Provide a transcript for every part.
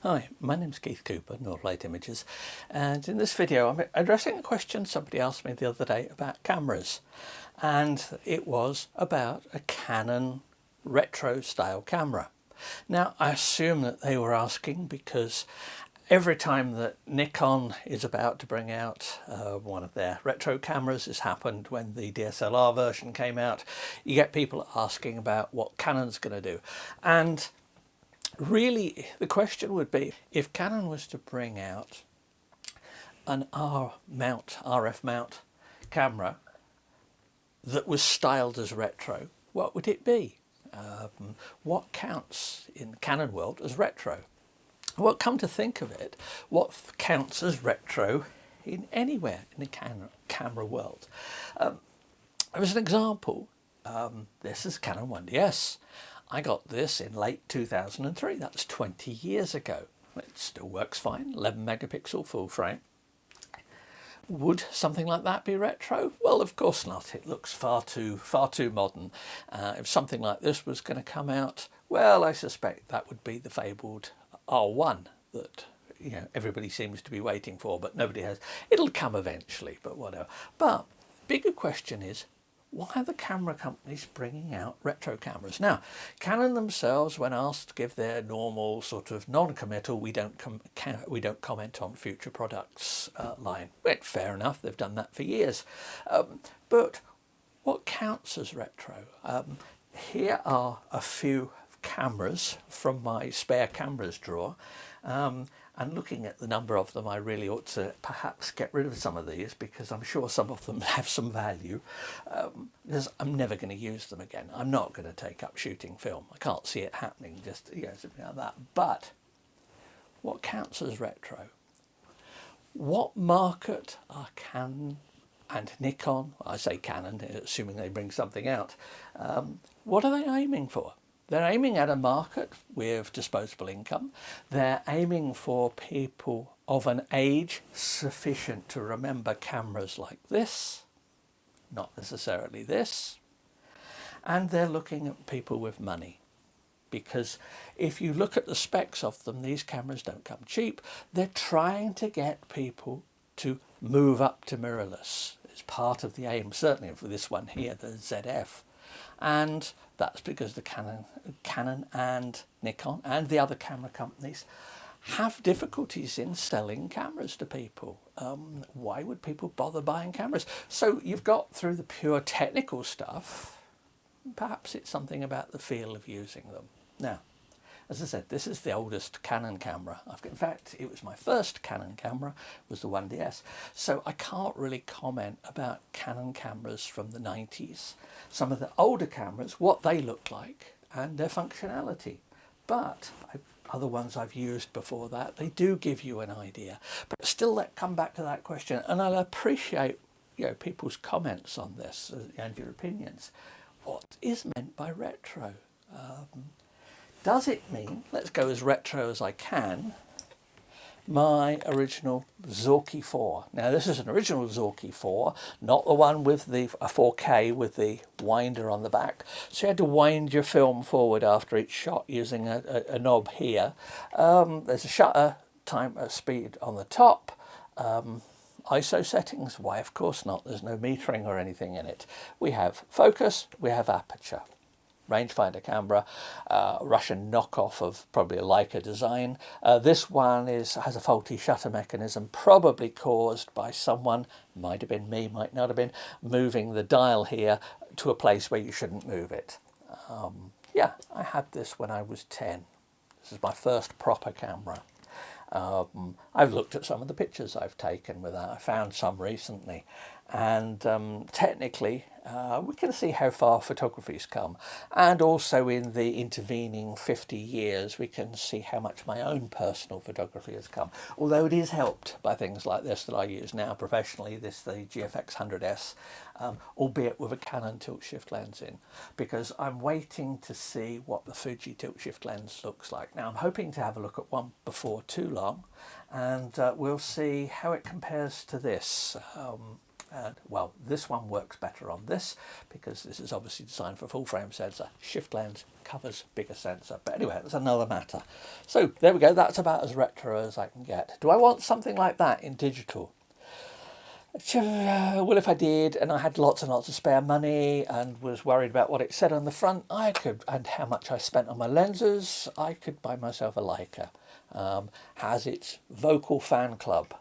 Hi, my name's Keith Cooper, Northlight Images, and in this video I'm addressing a question somebody asked me the other day about cameras, and it was about a Canon retro style camera. Now I assume that they were asking because every time that Nikon is about to bring out one of their retro cameras, this happened when the DSLR version came out, you get people asking about what Canon's going to do. And really, the question would be, if Canon was to bring out an RF mount camera that was styled as retro, what would it be? What counts in the Canon world as retro? Well, come to think of it, what counts as retro in anywhere in the camera world? As an example, this is Canon 1DS. I got this in late 2003, that's 20 years ago. It still works fine, 11 megapixel full frame. Would something like that be retro? Well, of course not. It looks far too modern. If something like this was going to come out, well, I suspect that would be the fabled R1 that everybody seems to be waiting for, but nobody has. It'll come eventually, but whatever. But bigger question is, why are the camera companies bringing out retro cameras? Now, Canon themselves, when asked to give their normal sort of non-committal, we don't comment on future products line. Well, fair enough, they've done that for years. But what counts as retro? Here are a few cameras from my spare cameras drawer. And looking at the number of them, I really ought to perhaps get rid of some of these, because I'm sure some of them have some value, because I'm never going to use them again. I'm not going to take up shooting film. I can't see it happening, just something like that. But what counts as retro? What market are Canon and Nikon, I say Canon, assuming they bring something out, what are they aiming for? They're aiming at a market with disposable income. They're aiming for people of an age sufficient to remember cameras like this, not necessarily this. And they're looking at people with money. Because if you look at the specs of them, these cameras don't come cheap. They're trying to get people to move up to mirrorless. It's part of the aim, certainly for this one here, the ZF. And that's because the Canon and Nikon and the other camera companies have difficulties in selling cameras to people. Why would people bother buying cameras? So you've got through the pure technical stuff. Perhaps it's something about the feel of using them. Now, as I said, this is the oldest Canon camera. In fact, it was my first Canon camera, was the 1DS. So I can't really comment about Canon cameras from the 90s. Some of the older cameras, what they look like and their functionality. But other ones I've used before that, they do give you an idea. But still, come back to that question, and I'll appreciate people's comments on this and your opinions. What is meant by retro? Does it mean, let's go as retro as I can, my original Zorky 4? Now, this is an original Zorky 4, not the one with the 4K with the winder on the back. So you had to wind your film forward after each shot using a knob here. There's a shutter time speed on the top. ISO settings, why, of course not. There's no metering or anything in it. We have focus, we have aperture. Rangefinder camera, Russian knockoff of probably a Leica design. This one has a faulty shutter mechanism, probably caused by someone, might have been me, might not have been, moving the dial here to a place where you shouldn't move it. Yeah, I had this when I was 10. This is my first proper camera. I've looked at some of the pictures I've taken with that. I found some recently, and technically we can see how far photography's come, and also in the intervening 50 years we can see how much my own personal photography has come, although it is helped by things like this that I use now professionally, the GFX 100S, albeit with a Canon tilt shift lens in, because I'm waiting to see what the Fuji tilt shift lens looks like. Now I'm hoping to have a look at one before too long, and we'll see how it compares to this. And well, this one works better on this because this is obviously designed for full frame sensor. Shift lens covers bigger sensor. But anyway, that's another matter. So there we go. That's about as retro as I can get. Do I want something like that in digital? Well, if I did and I had lots and lots of spare money and was worried about what it said on the front, I could, and how much I spent on my lenses, I could buy myself a Leica. Has its vocal fan club.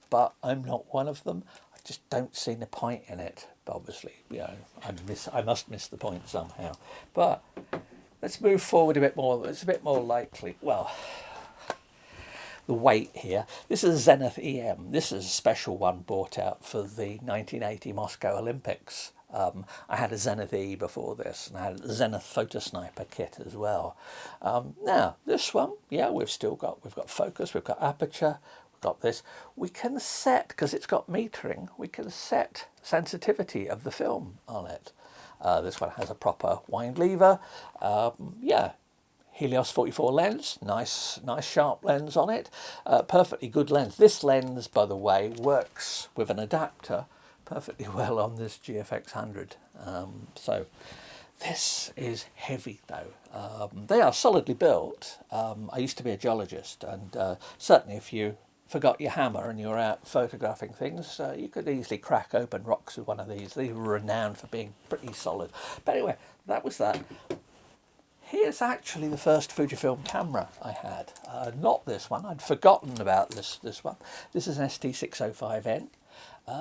But I'm not one of them. I just don't see the point in it. But obviously, you know, I must miss the point somehow. But let's move forward a bit more. It's a bit more likely. Well, the weight here. This is a Zenith EM. This is a special one bought out for the 1980 Moscow Olympics. I had a Zenith E before this, and I had a Zenith Photo Sniper kit as well. Now this one, yeah, we've got focus, we've got aperture. Got this. We can set, because it's got metering, we can set sensitivity of the film on it. This one has a proper wind lever. Yeah, Helios 44 lens, nice sharp lens on it. Perfectly good lens. This lens, by the way, works with an adapter perfectly well on this GFX 100. So this is heavy though. They are solidly built. I used to be a geologist, and certainly if you forgot your hammer and you're out photographing things, you could easily crack open rocks with one of these. They were renowned for being pretty solid. But anyway, that was that. Here's actually the first Fujifilm camera I had. Not this one. I'd forgotten about this one. This is an ST605N.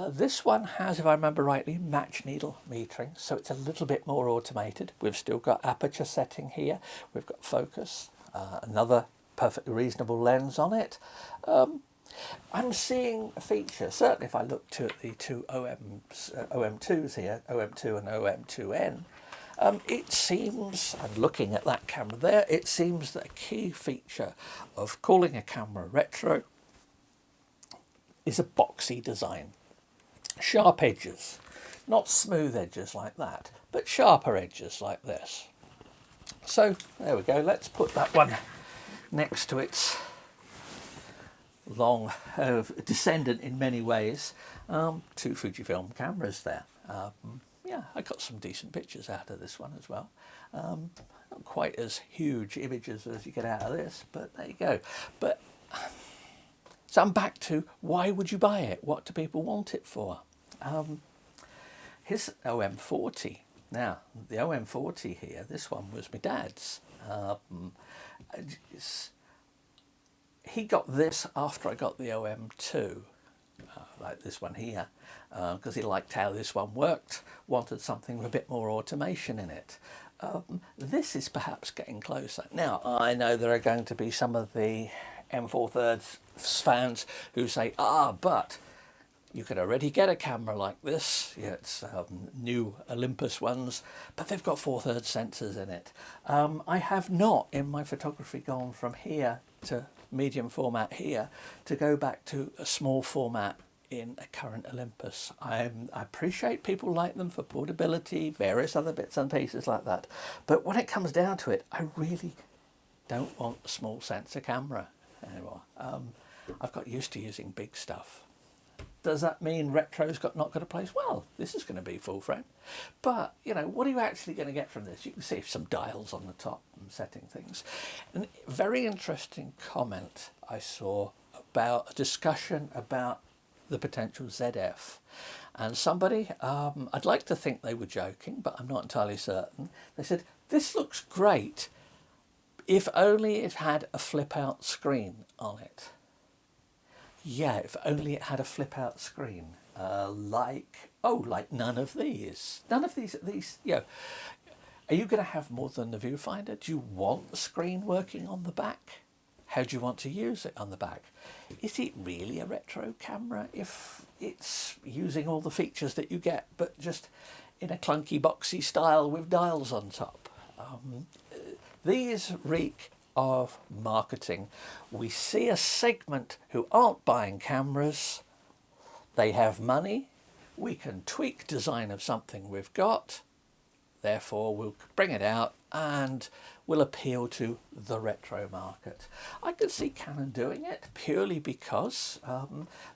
This one has, if I remember rightly, match needle metering, so it's a little bit more automated. We've still got aperture setting here. We've got focus, another perfectly reasonable lens on it. I'm seeing a feature, certainly if I look to the two OM2s here, OM2 and OM2N, it seems, and looking at that camera there, it seems that a key feature of calling a camera retro is a boxy design. Sharp edges, not smooth edges like that, but sharper edges like this. So there we go, let's put that one next to its long descendant in many ways, two Fujifilm cameras there. Yeah, I got some decent pictures out of this one as well. Not quite as huge images as you get out of this, but there you go. But so I'm back to, why would you buy it? What do people want it for? Here's OM40. Now, the OM40 here, this one was my dad's. He got this after I got the OM2, like this one here, because he liked how this one worked, wanted something with a bit more automation in it. This is perhaps getting closer. Now, I know there are going to be some of the M4 fans who say, but you could already get a camera like this. Yeah, it's new Olympus ones, but they've got 4/3 sensors in it. I have not, in my photography, gone from here to medium format here to go back to a small format in a current Olympus. I appreciate people like them for portability, various other bits and pieces like that. But when it comes down to it, I really don't want a small sensor camera anymore. I've got used to using big stuff. Does that mean retro's not got a place? Well, this is going to be full frame. But, you know, what are you actually going to get from this? You can see some dials on the top and setting things. And a very interesting comment I saw about a discussion about the potential ZF. And somebody, I'd like to think they were joking, but I'm not entirely certain. They said, this looks great if only it had a flip out screen on it. Yeah, if only it had a flip out screen, like none of these. None of these, you know, are you going to have more than the viewfinder? Do you want the screen working on the back? How do you want to use it on the back? Is it really a retro camera if it's using all the features that you get, but just in a clunky boxy style with dials on top? These reek of marketing. We see a segment who aren't buying cameras. They have money. We can tweak design of something we've got. Therefore, we'll bring it out and we'll appeal to the retro market. I could see Canon doing it purely because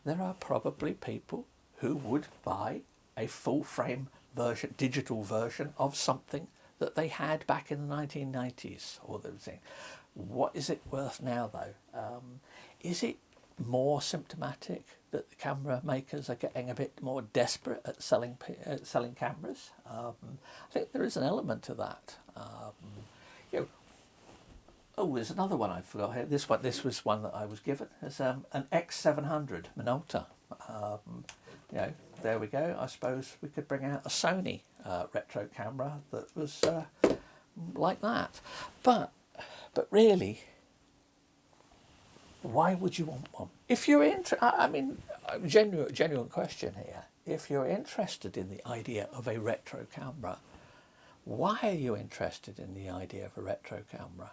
there are probably people who would buy a full frame version, digital version of something that they had back in the 1990s, or they were saying, what is it worth now though? Is it more symptomatic that the camera makers are getting a bit more desperate at selling cameras? I think there is an element to that. You know, oh, there's another one I forgot here. This was one that I was given. It's an X700 Minolta. You know, there we go. I suppose we could bring out a Sony retro camera that was like that. But really, why would you want one? If you're I mean, genuine question here. If you're interested in the idea of a retro camera, why are you interested in the idea of a retro camera?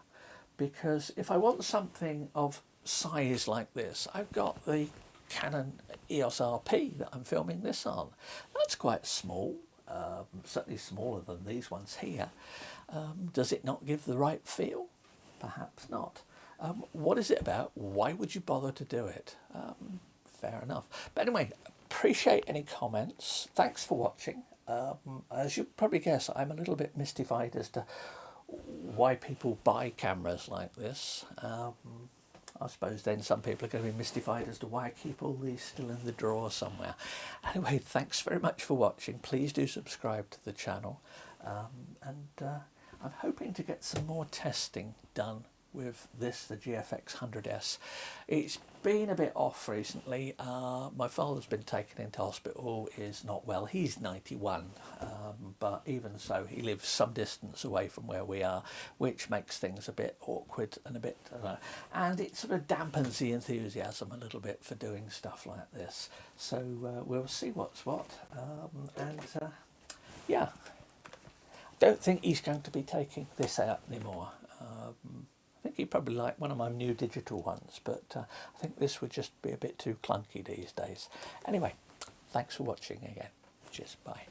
Because if I want something of size like this, I've got the Canon EOS RP that I'm filming this on. That's quite small, certainly smaller than these ones here. Does it not give the right feel? Perhaps not. What is it about? Why would you bother to do it? Fair enough. But anyway, appreciate any comments. Thanks for watching. As you probably guess, I'm a little bit mystified as to why people buy cameras like this. I suppose then some people are going to be mystified as to why I keep all these still in the drawer somewhere. Anyway, thanks very much for watching. Please do subscribe to the channel. I'm hoping to get some more testing done with this, the GFX 100S. It's been a bit off recently. My father's been taken into hospital, is not well. He's 91, but even so, he lives some distance away from where we are, which makes things a bit awkward and a bit, and it sort of dampens the enthusiasm a little bit for doing stuff like this. So we'll see what's what, yeah. Don't think he's going to be taking this out anymore. I think he'd probably like one of my new digital ones, but I think this would just be a bit too clunky these days. Anyway, thanks for watching again. Cheers, bye.